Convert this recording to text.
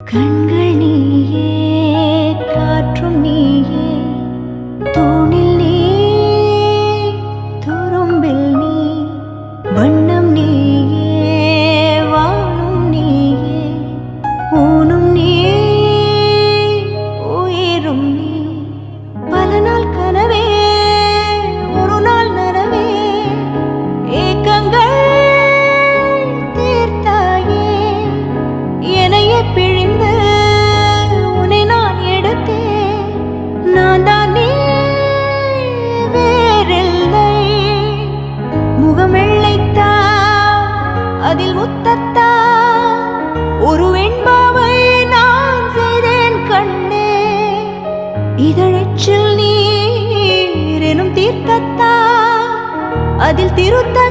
கண்கள் நீயே, காற்றும் நீயே, தூணில் நீ, துரும்பில் நீ, வண்ணம் நீயே, வானும் நீயே, ஊனும் நீ, உயிரும் நீ. பல நாள் கனவே, ஒரு நாள் நனவே, ஏக்கங்கள் தீர்த்தாயே, என்னையே பிழிந்து உன்னை நான் எடுத்தேன். நான் தான் நீ வேறில்லை. முகம் வெள்ளைத்தா, அதில் முத்தத்தா, ஒரு வெண்பாவை நான் செய்தேன் கண்ணே. இதழச்சில் நீர் எனும் தீர்த்தத்தா, அதில் திருத்த